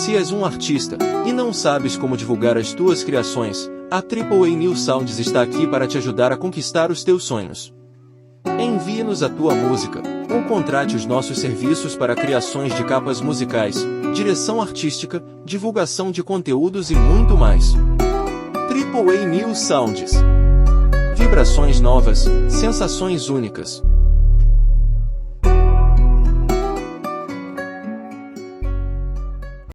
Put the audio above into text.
Se és um artista e não sabes como divulgar as tuas criações, a AAA New Sounds está aqui para te ajudar a conquistar os teus sonhos. Envie-nos a tua música, ou contrate os nossos serviços para criações de capas musicais, direção artística, divulgação de conteúdos e muito mais. AAA New Sounds. Vibrações novas, sensações únicas.